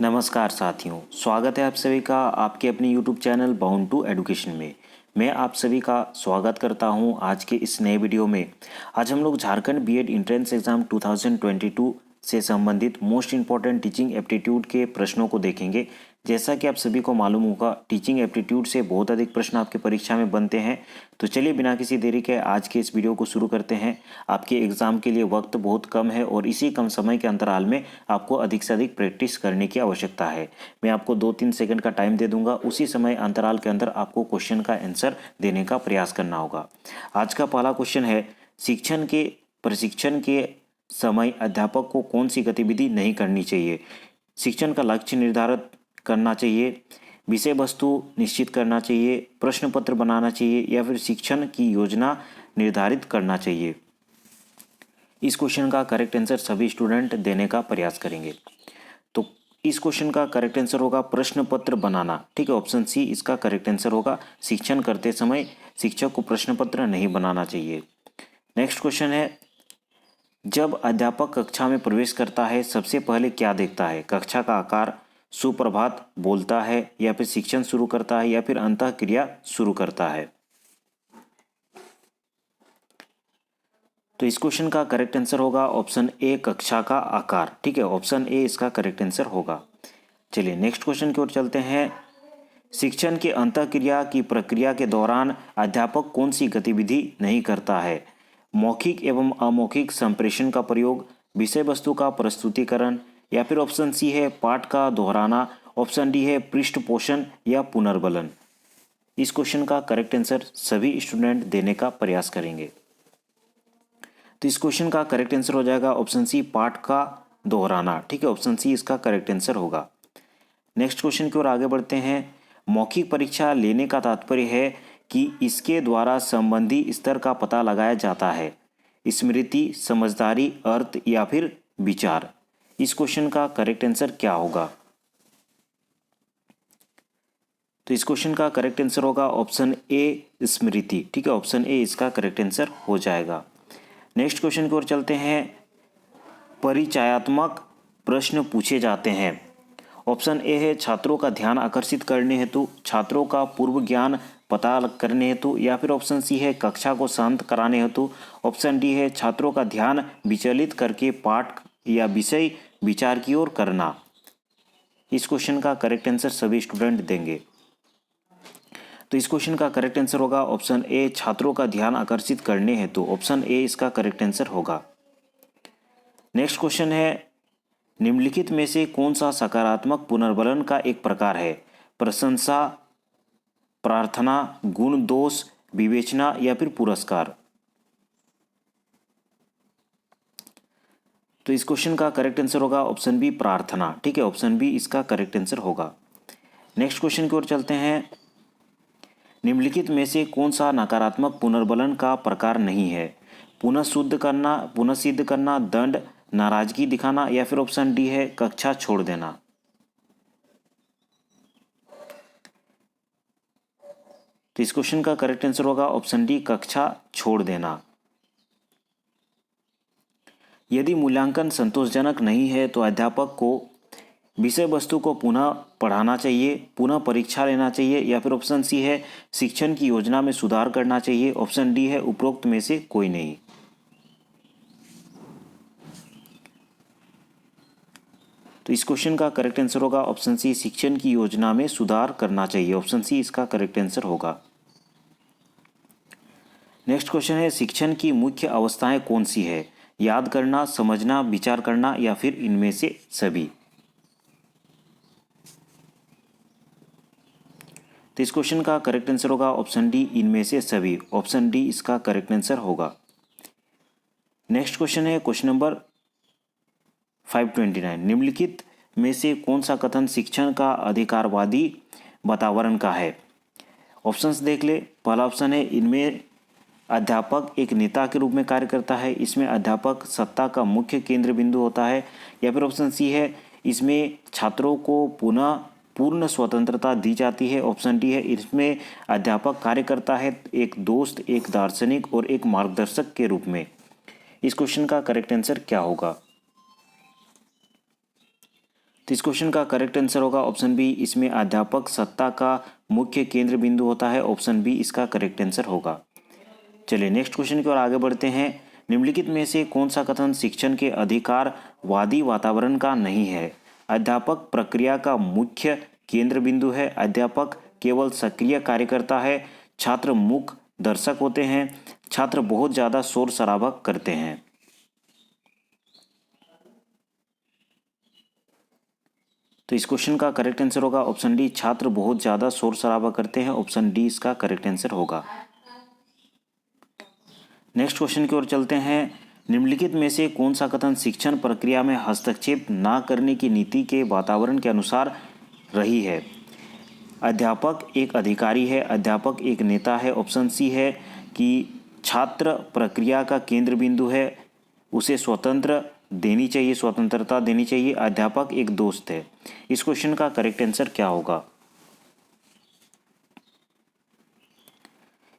नमस्कार साथियों, स्वागत है आप सभी का आपके अपने YouTube channel bound to education में। मैं आप सभी का स्वागत करता हूं आज के इस नए वीडियो में। आज हम लोग झारखंड बीएड एंट्रेंस एग्ज़ाम 2022 से संबंधित मोस्ट इम्पॉर्टेंट टीचिंग एप्टीट्यूड के प्रश्नों को देखेंगे। जैसा कि आप सभी को मालूम होगा, टीचिंग एप्टीट्यूड से बहुत अधिक प्रश्न आपके परीक्षा में बनते हैं। तो चलिए बिना किसी देरी के आज के इस वीडियो को शुरू करते हैं। आपके एग्ज़ाम के लिए वक्त बहुत कम है और इसी कम समय के अंतराल में आपको अधिक से अधिक प्रैक्टिस करने की आवश्यकता है। मैं आपको 2-3 सेकंड का टाइम दे दूंगा, उसी समय अंतराल के अंदर आपको क्वेश्चन का आंसर देने का प्रयास करना होगा। आज का पहला क्वेश्चन है, शिक्षण के प्रशिक्षण के समय अध्यापक को कौन सी गतिविधि नहीं करनी चाहिए? शिक्षण का लक्ष्य निर्धारित करना चाहिए, विषय वस्तु निश्चित करना चाहिए, प्रश्न पत्र बनाना चाहिए या फिर शिक्षण की योजना निर्धारित करना चाहिए। इस क्वेश्चन का करेक्ट आंसर सभी स्टूडेंट देने का प्रयास करेंगे। तो इस क्वेश्चन का करेक्ट आंसर होगा प्रश्न पत्र बनाना। ठीक है, ऑप्शन सी इसका करेक्ट आंसर होगा। शिक्षण करते समय शिक्षक को प्रश्न पत्र नहीं बनाना चाहिए। नेक्स्ट क्वेश्चन है, जब अध्यापक कक्षा में प्रवेश करता है सबसे पहले क्या देखता है? कक्षा का आकार, सुप्रभात बोलता है या फिर शिक्षण शुरू करता है या फिर अंतः क्रिया शुरू करता है? तो इस क्वेश्चन का करेक्ट आंसर होगा ऑप्शन ए, कक्षा का आकार। ठीक है, ऑप्शन ए इसका करेक्ट आंसर होगा। चलिए नेक्स्ट क्वेश्चन की ओर चलते हैं। शिक्षण की अंतःक्रिया की प्रक्रिया के दौरान अध्यापक कौन सी गतिविधि नहीं करता है? मौखिक एवं अमौखिक संप्रेषण का प्रयोग, विषय वस्तु का प्रस्तुतिकरण या फिर ऑप्शन सी है पाठ का दोहराना, ऑप्शन डी है पृष्ठपोषण या पुनर्बलन। इस क्वेश्चन का करेक्ट आंसर सभी स्टूडेंट देने का प्रयास करेंगे। तो इस क्वेश्चन का करेक्ट आंसर हो जाएगा ऑप्शन सी, पाठ का दोहराना। ठीक है, ऑप्शन सी इसका करेक्ट आंसर होगा। नेक्स्ट क्वेश्चन की ओर आगे बढ़ते हैं। मौखिक परीक्षा लेने का तात्पर्य है कि इसके द्वारा संबंधी स्तर का पता लगाया जाता है। स्मृति, समझदारी, अर्थ या फिर विचार। इस क्वेश्चन का करेक्ट आंसर क्या होगा? तो इस क्वेश्चन का करेक्ट आंसर होगा ऑप्शन ए, स्मृति। ठीक है, ऑप्शन ए इसका करेक्ट आंसर हो जाएगा। नेक्स्ट क्वेश्चन की ओर चलते हैं। परिचयात्मक प्रश्न पूछे जाते हैं। ऑप्शन ए है छात्रों का ध्यान आकर्षित करने हेतु, छात्रों का पूर्व ज्ञान पता करने हेतु या फिर ऑप्शन सी है कक्षा को शांत कराने हेतु, ऑप्शन डी है छात्रों का ध्यान विचलित करके पाठ या विषय विचार की ओर करना। इस क्वेश्चन का करेक्ट आंसर सभी स्टूडेंट देंगे। तो इस क्वेश्चन का करेक्ट आंसर होगा ऑप्शन ए, छात्रों का ध्यान आकर्षित करने हेतु। ऑप्शन ए इसका करेक्ट आंसर होगा। नेक्स्ट क्वेश्चन है, निम्नलिखित में से कौन सा सकारात्मक पुनर्बलन का एक प्रकार है? प्रशंसा, प्रार्थना, गुण दोष, विवेचना या फिर पुरस्कार। तो इस क्वेश्चन का करेक्ट आंसर होगा ऑप्शन बी, प्रार्थना। ठीक है, ऑप्शन बी इसका करेक्ट आंसर होगा। नेक्स्ट क्वेश्चन की ओर चलते हैं। निम्नलिखित में से कौन सा नकारात्मक पुनर्बलन का प्रकार नहीं है? पुनः सिद्ध करना, दंड, नाराजगी दिखाना या फिर ऑप्शन डी है कक्षा छोड़ देना। तो इस क्वेश्चन का करेक्ट आंसर होगा ऑप्शन डी, कक्षा छोड़ देना। यदि मूल्यांकन संतोषजनक नहीं है तो अध्यापक को विषय वस्तु को पुनः पढ़ाना चाहिए, पुनः परीक्षा लेना चाहिए या फिर ऑप्शन सी है शिक्षण की योजना में सुधार करना चाहिए, ऑप्शन डी है उपरोक्त में से कोई नहीं। तो इस क्वेश्चन का करेक्ट आंसर होगा ऑप्शन सी, शिक्षण की योजना में सुधार करना चाहिए। ऑप्शन सी इसका करेक्ट आंसर होगा। नेक्स्ट क्वेश्चन है, शिक्षण की मुख्य अवस्थाएं कौन सी है? याद करना, समझना, विचार करना या फिर इनमें से सभी। तो इस क्वेश्चन का करेक्ट आंसर होगा ऑप्शन डी, इनमें से सभी। ऑप्शन डी इसका करेक्ट आंसर होगा। नेक्स्ट क्वेश्चन है क्वेश्चन नंबर 529। निम्नलिखित में से कौन सा कथन शिक्षण का अधिकारवादी वातावरण का है? ऑप्शंस देख ले। पहला ऑप्शन है इनमें अध्यापक एक नेता के रूप में कार्य करता है, इसमें अध्यापक सत्ता का मुख्य केंद्र बिंदु होता है, या फिर ऑप्शन सी है इसमें छात्रों को पूर्ण स्वतंत्रता दी जाती है, ऑप्शन डी है इसमें अध्यापक कार्य करता है एक दोस्त, एक दार्शनिक और एक मार्गदर्शक के रूप में। इस क्वेश्चन का करेक्ट आंसर क्या होगा? तो इस क्वेश्चन का करेक्ट आंसर होगा ऑप्शन बी, इसमें अध्यापक सत्ता का मुख्य केंद्र बिंदु होता है। ऑप्शन बी इसका करेक्ट आंसर होगा। चलिए नेक्स्ट क्वेश्चन की ओर आगे बढ़ते हैं। निम्नलिखित में से कौन सा कथन शिक्षण के अधिकारवादी वातावरण का नहीं है? अध्यापक प्रक्रिया का मुख्य केंद्र बिंदु है, अध्यापक केवल सक्रिय कार्यकर्ता है, छात्र मूक दर्शक होते हैं, छात्र बहुत ज़्यादा शोर शराबा करते हैं। तो इस क्वेश्चन का करेक्ट आंसर होगा ऑप्शन डी, छात्र बहुत ज़्यादा शोर शराबा करते हैं। ऑप्शन डी इसका करेक्ट आंसर होगा। नेक्स्ट क्वेश्चन की ओर चलते हैं। निम्नलिखित में से कौन सा कथन शिक्षण प्रक्रिया में हस्तक्षेप न करने की नीति के वातावरण के अनुसार रही है? अध्यापक एक अधिकारी है, अध्यापक एक नेता है। ऑप्शन सी है कि छात्र प्रक्रिया का केंद्र बिंदु है, उसे स्वतंत्रता देनी चाहिए, अध्यापक एक दोस्त है। इस क्वेश्चन का करेक्ट आंसर क्या होगा?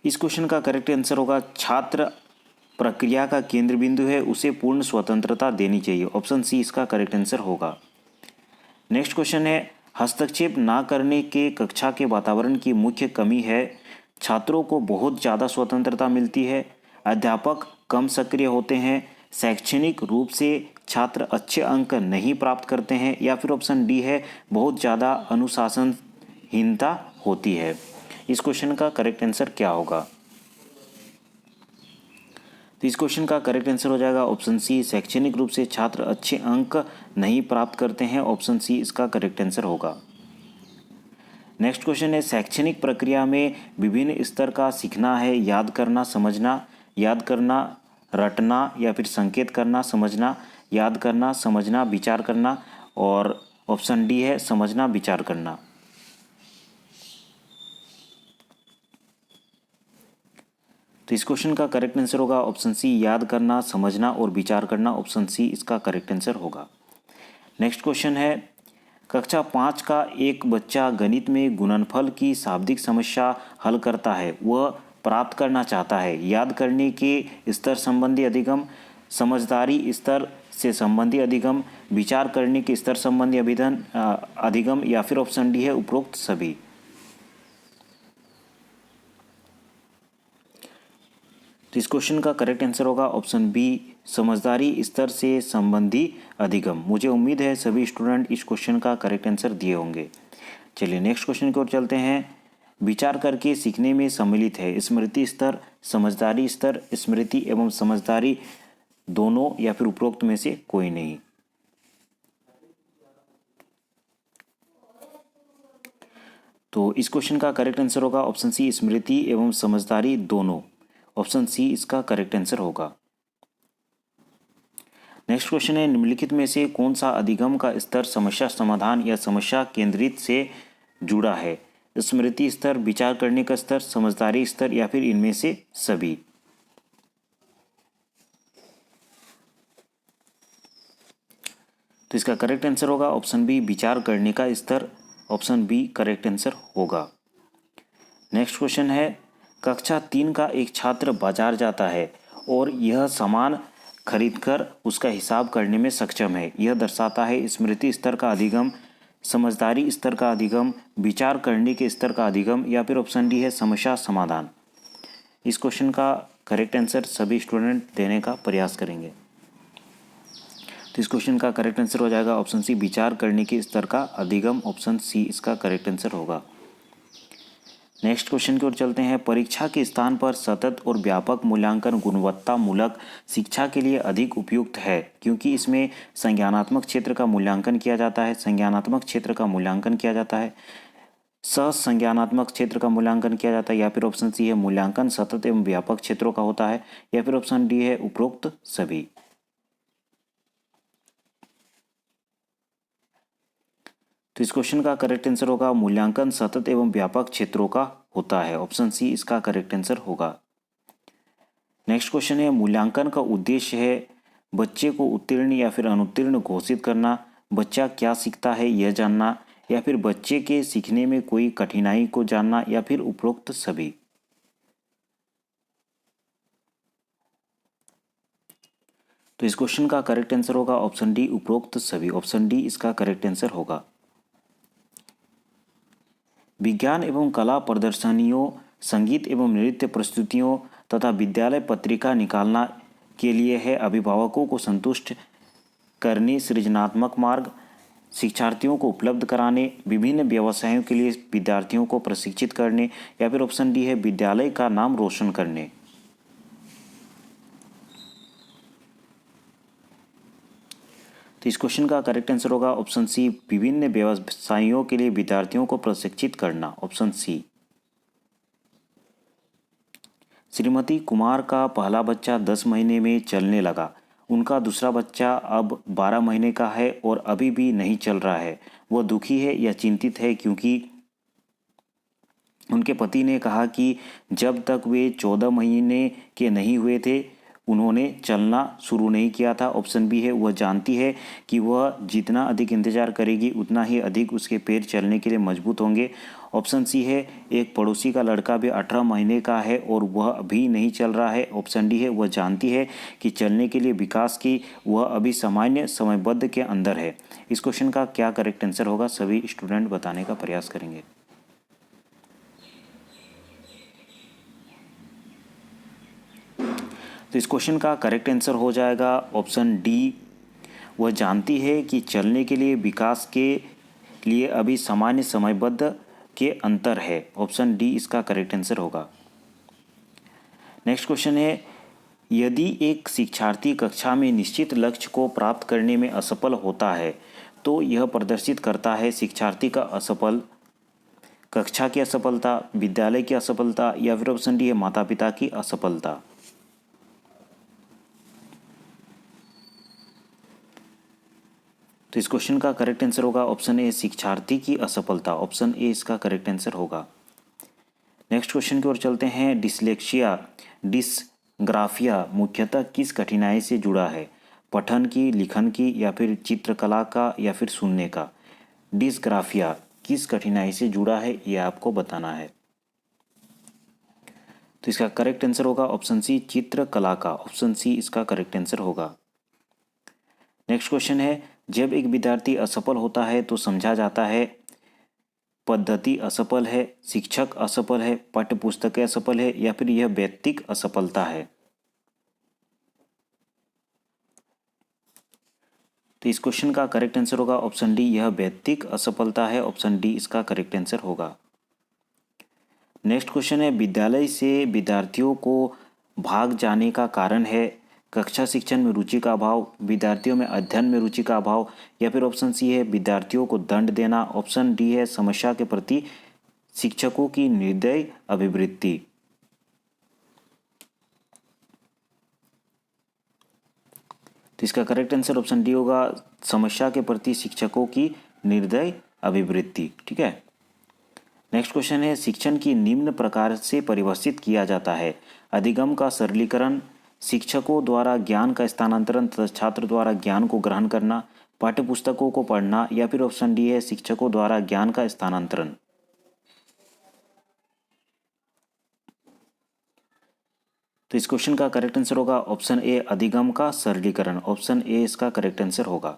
इस क्वेश्चन का करेक्ट आंसर होगा छात्र प्रक्रिया का केंद्र बिंदु है, उसे पूर्ण स्वतंत्रता देनी चाहिए। ऑप्शन सी इसका करेक्ट आंसर होगा। नेक्स्ट क्वेश्चन है, हस्तक्षेप ना करने के कक्षा के वातावरण की मुख्य कमी है? छात्रों को बहुत ज़्यादा स्वतंत्रता मिलती है, अध्यापक कम सक्रिय होते हैं, शैक्षणिक रूप से छात्र अच्छे अंक नहीं प्राप्त करते हैं, या फिर ऑप्शन डी है बहुत ज़्यादा अनुशासनहीनता होती है। इस क्वेश्चन का करेक्ट आंसर क्या होगा? तो इस क्वेश्चन का करेक्ट आंसर हो जाएगा ऑप्शन सी, शैक्षणिक रूप से छात्र अच्छे अंक नहीं प्राप्त करते हैं। ऑप्शन सी इसका करेक्ट आंसर होगा। नेक्स्ट क्वेश्चन है, शैक्षणिक प्रक्रिया में विभिन्न स्तर का सीखना है? याद करना, समझना, याद करना, रटना, या फिर संकेत करना, समझना, याद करना, समझना, विचार करना, और ऑप्शन डी है समझना, विचार करना। तो इस क्वेश्चन का करेक्ट आंसर होगा ऑप्शन सी, याद करना, समझना और विचार करना। ऑप्शन सी इसका करेक्ट आंसर होगा। नेक्स्ट क्वेश्चन है, कक्षा 5 का एक बच्चा गणित में गुणनफल की शाब्दिक समस्या हल करता है। वह प्राप्त करना चाहता है याद करने के स्तर संबंधी अधिगम, समझदारी स्तर से संबंधी अधिगम, विचार करने के स्तर संबंधी अधिगम, या फिर ऑप्शन डी है उपरोक्त सभी। तो इस क्वेश्चन का करेक्ट आंसर होगा ऑप्शन बी, समझदारी स्तर से संबंधी अधिगम। मुझे उम्मीद है सभी स्टूडेंट इस क्वेश्चन का करेक्ट आंसर दिए होंगे। चलिए नेक्स्ट क्वेश्चन की ओर चलते हैं। विचार करके सीखने में सम्मिलित है स्मृति स्तर, समझदारी स्तर, स्मृति एवं समझदारी दोनों, या फिर उपरोक्त में से कोई नहीं। तो इस क्वेश्चन का करेक्ट आंसर होगा ऑप्शन सी, स्मृति एवं समझदारी दोनों। ऑप्शन सी इसका करेक्ट आंसर होगा। नेक्स्ट क्वेश्चन है, निम्नलिखित में से कौन सा अधिगम का स्तर समस्या समाधान या समस्या केंद्रित से जुड़ा है? स्मृति स्तर, विचार करने का स्तर, समझदारी स्तर, या फिर इनमें से सभी। तो इसका करेक्ट आंसर होगा ऑप्शन बी, विचार करने का स्तर। ऑप्शन बी करेक्ट आंसर होगा। नेक्स्ट क्वेश्चन है, कक्षा 3 का एक छात्र बाजार जाता है और यह सामान खरीदकर उसका हिसाब करने में सक्षम है। यह दर्शाता है स्मृति स्तर का अधिगम, समझदारी स्तर का अधिगम, विचार करने के स्तर का अधिगम, या फिर ऑप्शन डी है समस्या समाधान। इस क्वेश्चन का करेक्ट आंसर सभी स्टूडेंट देने का प्रयास करेंगे। तो इस क्वेश्चन का करेक्ट आंसर हो जाएगा ऑप्शन सी, विचार करने के स्तर का अधिगम। ऑप्शन सी इसका करेक्ट आंसर होगा। नेक्स्ट क्वेश्चन की ओर चलते हैं। परीक्षा के स्थान पर सतत और व्यापक मूल्यांकन गुणवत्तामूलक शिक्षा के लिए अधिक उपयुक्त है क्योंकि इसमें संज्ञानात्मक क्षेत्र का मूल्यांकन किया जाता है, संज्ञानात्मक क्षेत्र का मूल्यांकन किया जाता है, संज्ञानात्मक क्षेत्र का मूल्यांकन किया जाता है, या फिर ऑप्शन सी है मूल्यांकन सतत एवं व्यापक क्षेत्रों का होता है, या फिर ऑप्शन डी है उपरोक्त सभी। तो इस क्वेश्चन का करेक्ट आंसर होगा मूल्यांकन सतत एवं व्यापक क्षेत्रों का होता है। ऑप्शन सी इसका करेक्ट आंसर होगा। नेक्स्ट क्वेश्चन है, मूल्यांकन का उद्देश्य है बच्चे को उत्तीर्ण या फिर अनुत्तीर्ण घोषित करना, बच्चा क्या सीखता है यह जानना, या फिर बच्चे के सीखने में कोई कठिनाई को जानना, या फिर उपरोक्त सभी। तो इस क्वेश्चन का करेक्ट आंसर होगा ऑप्शन डी, उपरोक्त सभी। ऑप्शन डी इसका करेक्ट आंसर होगा। विज्ञान एवं कला प्रदर्शनियों, संगीत एवं नृत्य प्रस्तुतियों तथा विद्यालय पत्रिका निकालना के लिए है अभिभावकों को संतुष्ट करने, सृजनात्मक मार्ग, शिक्षार्थियों को उपलब्ध कराने, विभिन्न व्यवसायों के लिए विद्यार्थियों को प्रशिक्षित करने, या फिर ऑप्शन डी है विद्यालय का नाम रोशन करने। तो इस क्वेश्चन का करेक्ट आंसर होगा ऑप्शन सी, विभिन्न व्यवसायों के लिए विद्यार्थियों को प्रशिक्षित करना। Option C. श्रीमती कुमार का पहला बच्चा 10 महीने में चलने लगा। उनका दूसरा बच्चा अब 12 महीने का है और अभी भी नहीं चल रहा है। वह दुखी है या चिंतित है क्योंकि उनके पति ने कहा कि जब तक वे 14 महीने के नहीं हुए थे उन्होंने चलना शुरू नहीं किया था। ऑप्शन बी है वह जानती है कि वह जितना अधिक इंतजार करेगी उतना ही अधिक उसके पैर चलने के लिए मजबूत होंगे। ऑप्शन सी है एक पड़ोसी का लड़का भी 18 महीने का है और वह अभी नहीं चल रहा है। ऑप्शन डी है वह जानती है कि चलने के लिए विकास की वह अभी सामान्य समयबद्ध के अंदर है। इस क्वेश्चन का क्या करेक्ट आंसर होगा, सभी स्टूडेंट बताने का प्रयास करेंगे। तो इस क्वेश्चन का करेक्ट आंसर हो जाएगा ऑप्शन डी, वह जानती है कि चलने के लिए विकास के लिए अभी सामान्य समयबद्ध के अंतर है। ऑप्शन डी इसका करेक्ट आंसर होगा। नेक्स्ट क्वेश्चन है, यदि एक शिक्षार्थी कक्षा में निश्चित लक्ष्य को प्राप्त करने में असफल होता है तो यह प्रदर्शित करता है शिक्षार्थी का असफल, कक्षा की असफलता, विद्यालय की असफलता, या फिर ऑप्शन डी है माता पिता की असफलता। तो इस क्वेश्चन का करेक्ट आंसर होगा ऑप्शन ए, शिक्षार्थी की असफलता। ऑप्शन ए इसका करेक्ट आंसर होगा। नेक्स्ट क्वेश्चन की ओर चलते हैं। डिसलेक्सिया, डिसग्राफिया मुख्यतः किस कठिनाई से जुड़ा है? पठन की, लिखन की, या फिर चित्रकला का, या फिर सुनने का? डिसग्राफिया किस कठिनाई से जुड़ा है यह आपको बताना है। तो इसका करेक्ट आंसर होगा ऑप्शन सी, चित्रकला का। ऑप्शन सी इसका करेक्ट आंसर होगा। नेक्स्ट क्वेश्चन है, जब एक विद्यार्थी असफल होता है तो समझा जाता है पद्धति असफल है, शिक्षक असफल है, पाठ्य पुस्तकें असफल है, या फिर यह व्यक्तिगत असफलता है। तो इस क्वेश्चन का करेक्ट आंसर होगा ऑप्शन डी, यह व्यक्तिगत असफलता है। ऑप्शन डी इसका करेक्ट आंसर होगा। नेक्स्ट क्वेश्चन है, विद्यालय से विद्यार्थियों को भाग जाने का कारण है कक्षा शिक्षण में रुचि का अभाव, विद्यार्थियों में अध्ययन में रुचि का अभाव, या फिर ऑप्शन सी है विद्यार्थियों को दंड देना। ऑप्शन डी है समस्या के प्रति शिक्षकों की निर्दयी अभिवृत्ति। तो इसका करेक्ट आंसर ऑप्शन डी होगा, समस्या के प्रति शिक्षकों की निर्दयी अभिवृत्ति। ठीक है। नेक्स्ट क्वेश्चन है, शिक्षण की निम्न प्रकार से परिभाषित किया जाता है। अधिगम का सरलीकरण, शिक्षकों द्वारा ज्ञान का स्थानांतरण तथा छात्र द्वारा ज्ञान को ग्रहण करना, पाठ्यपुस्तकों को पढ़ना, या फिर ऑप्शन डी है शिक्षकों द्वारा ज्ञान का स्थानांतरण। तो इस क्वेश्चन का करेक्ट आंसर होगा ऑप्शन ए, अधिगम का सरलीकरण। ऑप्शन ए इसका करेक्ट आंसर होगा।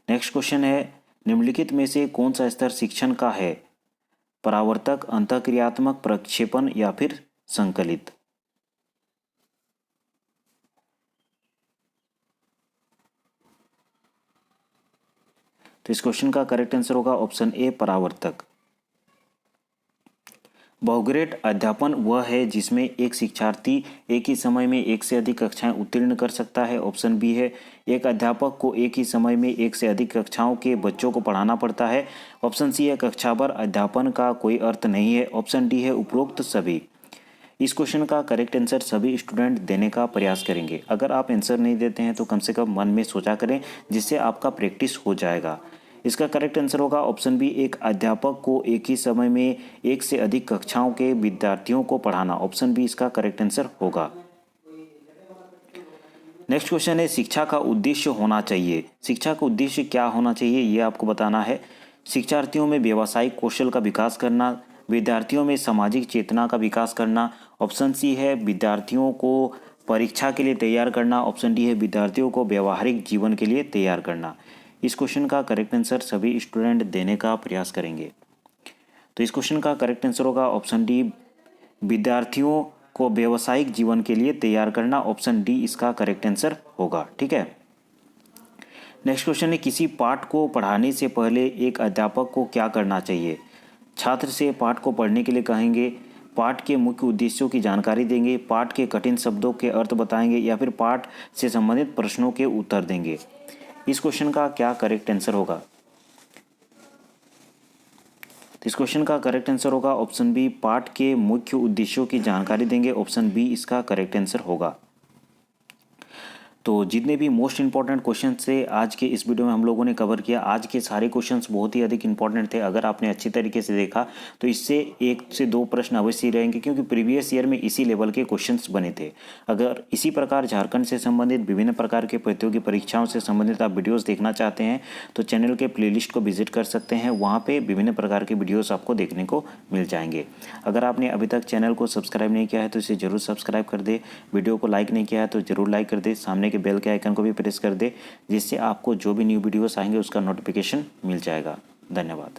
नेक्स्ट क्वेश्चन है, निम्नलिखित में से कौन सा स्तर शिक्षण का है? परावर्तक, अंतःक्रियात्मक, प्रक्षेपण, या फिर संकलित? तो इस क्वेश्चन का करेक्ट आंसर होगा ऑप्शन ए, परावर्तक। बहुग्रेड अध्यापन वह है जिसमें एक शिक्षार्थी एक ही समय में एक से अधिक कक्षाएं उत्तीर्ण कर सकता है। ऑप्शन बी है एक अध्यापक को एक ही समय में एक से अधिक कक्षाओं के बच्चों को पढ़ाना पड़ता है। ऑप्शन सी है कक्षाभर अध्यापन का कोई अर्थ नहीं है। ऑप्शन डी है उपरोक्त सभी। इस क्वेश्चन का करेक्ट आंसर सभी स्टूडेंट देने का प्रयास करेंगे। अगर आप आंसर नहीं देते हैं तो कम से कम मन में सोचा करें, जिससे आपका प्रैक्टिस हो जाएगा। इसका करेक्ट आंसर होगा ऑप्शन बी, एक अध्यापक को एक ही समय में एक से अधिक कक्षाओं के विद्यार्थियों को पढ़ाना। ऑप्शन बी इसका करेक्ट आंसर होगा। नेक्स्ट क्वेश्चन है, शिक्षा का उद्देश्य होना चाहिए। शिक्षा का उद्देश्य क्या होना चाहिए ये आपको बताना है। शिक्षार्थियों में व्यावसायिक कौशल का विकास करना, विद्यार्थियों में सामाजिक चेतना का विकास करना। ऑप्शन सी है विद्यार्थियों को परीक्षा के लिए तैयार करना। ऑप्शन डी है विद्यार्थियों को व्यवहारिक जीवन के लिए तैयार करना। इस क्वेश्चन का करेक्ट आंसर सभी स्टूडेंट देने का प्रयास करेंगे। तो इस क्वेश्चन का करेक्ट आंसर होगा ऑप्शन डी, विद्यार्थियों को व्यावसायिक जीवन के लिए तैयार करना। ऑप्शन डी इसका करेक्ट आंसर होगा। ठीक है। नेक्स्ट क्वेश्चन है, किसी पाठ को पढ़ाने से पहले एक अध्यापक को क्या करना चाहिए? छात्र से पाठ को पढ़ने के लिए कहेंगे, पाठ के मुख्य उद्देश्यों की जानकारी देंगे, पाठ के कठिन शब्दों के अर्थ बताएंगे या फिर पाठ से संबंधित प्रश्नों के उत्तर देंगे। इस क्वेश्चन का क्या करेक्ट आंसर होगा? तो इस क्वेश्चन का करेक्ट आंसर होगा ऑप्शन बी, पाठ के मुख्य उद्देश्यों की जानकारी देंगे। ऑप्शन बी इसका करेक्ट आंसर होगा। तो जितने भी मोस्ट इंपॉर्टेंट क्वेश्चन थे आज के इस वीडियो में हम लोगों ने कवर किया। आज के सारे क्वेश्चंस बहुत ही अधिक इंपॉर्टेंट थे। अगर आपने अच्छी तरीके से देखा तो इससे 1 से 2 प्रश्न अवश्य रहेंगे, क्योंकि प्रीवियस ईयर में इसी लेवल के क्वेश्चंस बने थे। अगर इसी प्रकार झारखंड से संबंधित विभिन्न प्रकार के प्रतियोगी परीक्षाओं से संबंधित आप वीडियोज़ देखना चाहते हैं तो चैनल के प्लेलिस्ट को विजिट कर सकते हैं। वहाँ पर विभिन्न प्रकार के वीडियोज़ आपको देखने को मिल जाएंगे। अगर आपने अभी तक चैनल को सब्सक्राइब नहीं किया है तो इसे ज़रूर सब्सक्राइब कर दे। वीडियो को लाइक नहीं किया है तो ज़रूर लाइक कर दे। सामने के बेल के आइकन को भी प्रेस कर दे, जिससे आपको जो भी न्यू वीडियोस आएंगे उसका नोटिफिकेशन मिल जाएगा। धन्यवाद।